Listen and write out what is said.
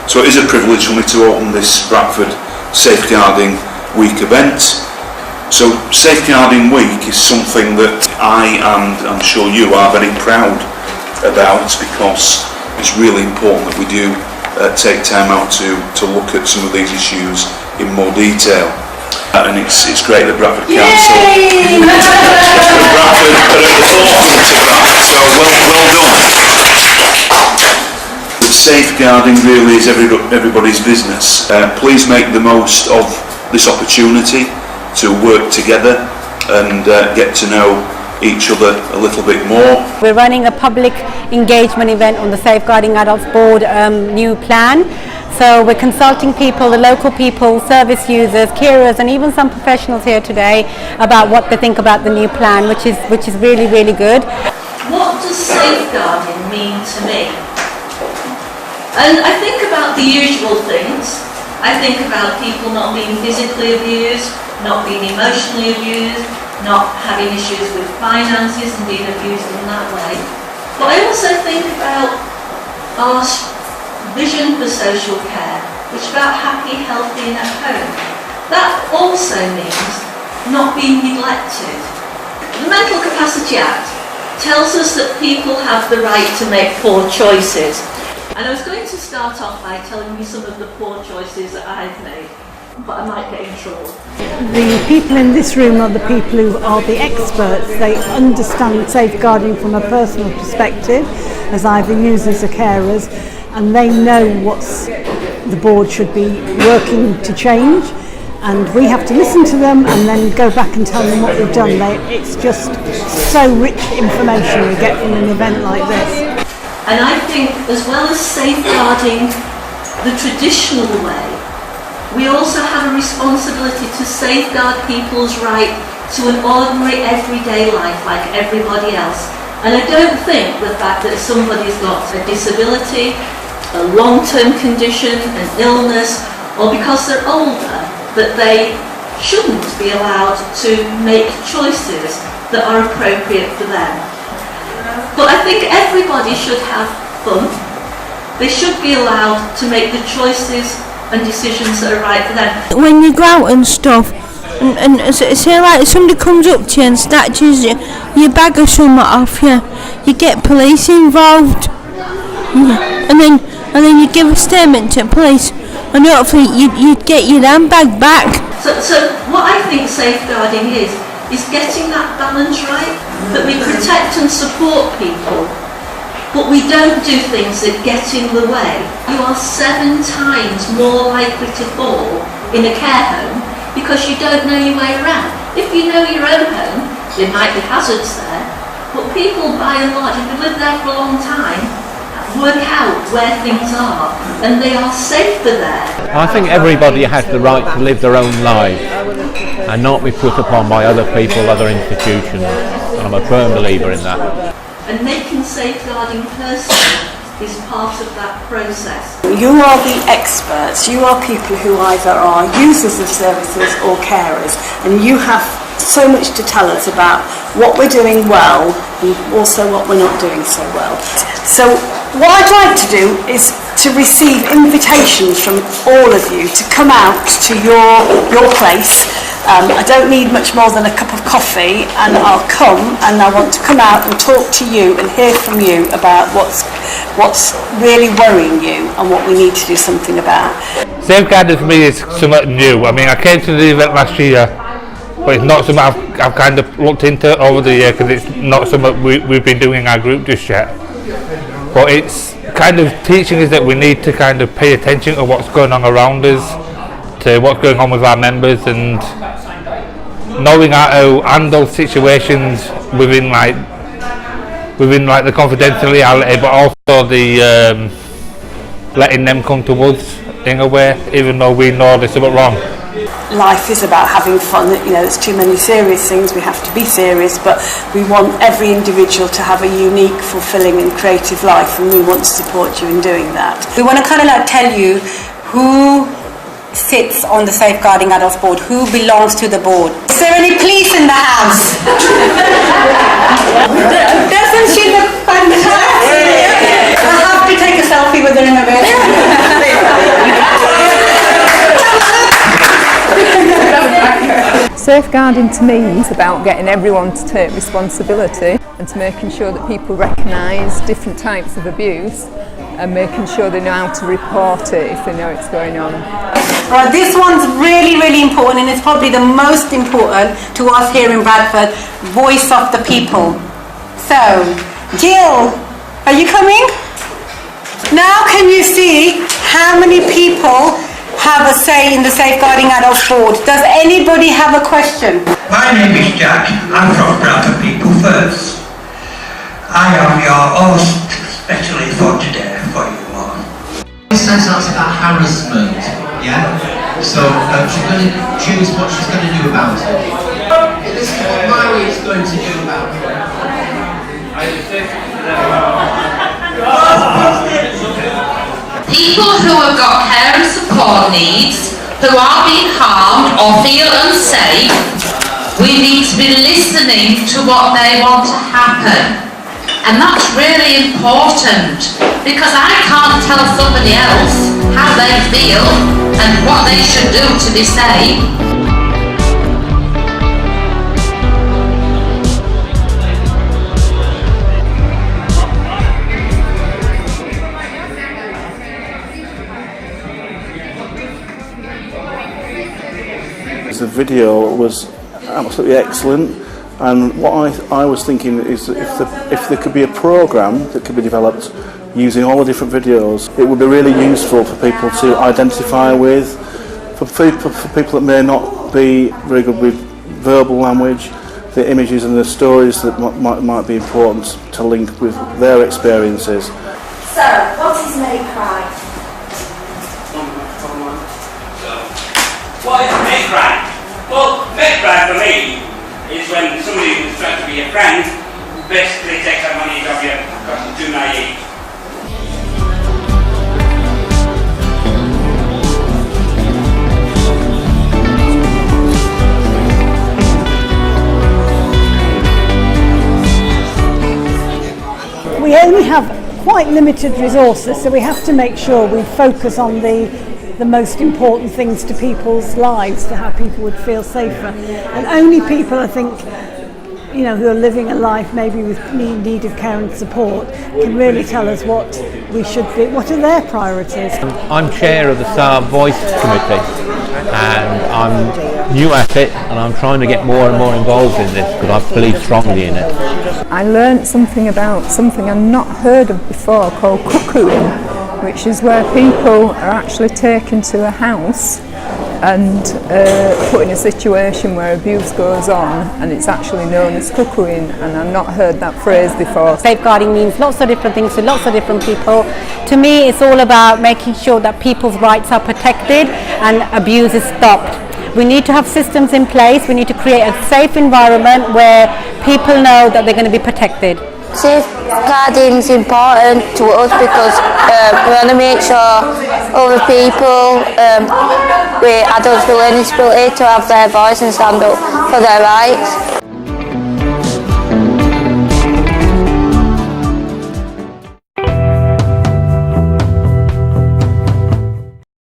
So it is a privilege for me to open this Bradford Safeguarding Week event. So Safeguarding Week is something that I and I'm sure you are very proud about, because it's really important that we do take time out to look at some of these issues in more detail. And it's great that Bradford Council Bradford are at the forefront of that, so well done. Safeguarding really is everybody's business. Please make the most of this opportunity to work together and get to know each other a little bit more. We're running a public engagement event on the Safeguarding Adults Board new plan. So we're consulting people, the local people, service users, carers, and even some professionals here today about what they think about the new plan, which is really, really good. What does safeguarding mean to me? And I think about the usual things. I think about people not being physically abused, not being emotionally abused, not having issues with finances and being abused in that way. But I also think about our vision for social care, which is about happy, healthy and at home. That also means not being neglected. The Mental Capacity Act tells us that people have the right to make poor choices. And I was going to start off by telling you some of the poor choices that I've made, but I might get in trouble. The people in this room are the people who are the experts. They understand safeguarding from a personal perspective, as either users or carers, and they know what the board should be working to change. And we have to listen to them and then go back and tell them what we've done. It's just so rich information we get from an event like this. And I think, as well as safeguarding the traditional way, we also have a responsibility to safeguard people's right to an ordinary everyday life like everybody else. And I don't think the fact that somebody's got a disability, a long-term condition, an illness, or because they're older, that they shouldn't be allowed to make choices that are appropriate for them. But I think everybody should have fun. They should be allowed to make the choices and decisions that are right for them. When you go out and stuff, and say like somebody comes up to you and snatches your bag or something off you, you get police involved, and then you give a statement to police, and hopefully you'd get your handbag back. So what I think safeguarding is getting that balance right, that we protect and support people, but we don't do things that get in the way. You are 7 times more likely to fall in a care home because you don't know your way around. If you know your own home, there might be hazards there, but people by and large, if they live there for a long time, work out where things are, and they are safer there. I think everybody has the right to live their own life and not be put upon by other people, other institutions, and I'm a firm believer in that. And making safeguarding personal is part of that process. You are the experts. You are people who either are users of services or carers, and you have so much to tell us about what we're doing well and also what we're not doing so well. So what I'd like to do is to receive invitations from all of you to come out to your place. I don't need much more than a cup of coffee, and I'll come, and I want to come out and talk to you and hear from you about what's really worrying you and what we need to do something about. Safeguarding for me is something new. I mean, I came to the event last year, but it's not something I've kind of looked into over the year, because it's not something we've been doing in our group just yet. But it's kind of teaching us that we need to kind of pay attention to what's going on around us, to what's going on with our members, and knowing how to handle situations within like the confidentiality, but also the letting them come to us in a way, even though we know there's something wrong. Life is about having fun. You know, there's too many serious things, we have to be serious, but we want every individual to have a unique, fulfilling and creative life, and we want to support you in doing that. We want to kind of like tell you who sits on the Safeguarding Adults Board, who belongs to the board. Is there any police in the house? Doesn't she look fantastic? I have to take a selfie with her in a bit. Safeguarding to me is about getting everyone to take responsibility and to making sure that people recognise different types of abuse and making sure they know how to report it if they know it's going on. This one's really, really important, and it's probably the most important to us here in Bradford, voice of the people. So, Jill, are you coming? Now can you see how many people have a say in the Safeguarding Adults Board? Does anybody have a question? My name is Jack. I'm from Bradford People First. I am your host, especially for today, for you all. It says that's about harassment, yeah? So she's going to choose what she's going to do about it. This is what Mary is going to do about it. People who have got care and support needs, who are being harmed or feel unsafe, we need to be listening to what they want to happen. And that's really important, because I can't tell somebody else how they feel and what they should do to be safe. The video was absolutely excellent, and what I was thinking is if there could be a programme that could be developed using all the different videos, it would be really useful for people to identify with, for people that may not be very good with verbal language, the images and the stories that might be important to link with their experiences. So, what is Make Right? What is Make Right? Well, Make Right for me is when somebody who's trying to be a friend basically takes that money off you because you're too naive. We only have quite limited resources, so we have to make sure we focus on the most important things to people's lives, to how people would feel safer. And only people, I think, you know, who are living a life maybe with need of care and support can really tell us what we should be, what are their priorities. I'm chair of the SAR Voice Committee, and I'm new at it, and I'm trying to get more and more involved in this because I believe strongly in it. I learnt something about something I've not heard of before called cuckooing, which is where people are actually taken to a house and put in a situation where abuse goes on, and it's actually known as cuckooing, and I've not heard that phrase before. Safeguarding means lots of different things to lots of different people. To me, it's all about making sure that people's rights are protected and abuse is stopped. We need to have systems in place. We need to create a safe environment where people know that they're going to be protected. Safeguarding is important to us because we want to make sure other people with adults with learning disability to have their voice and stand up for their rights.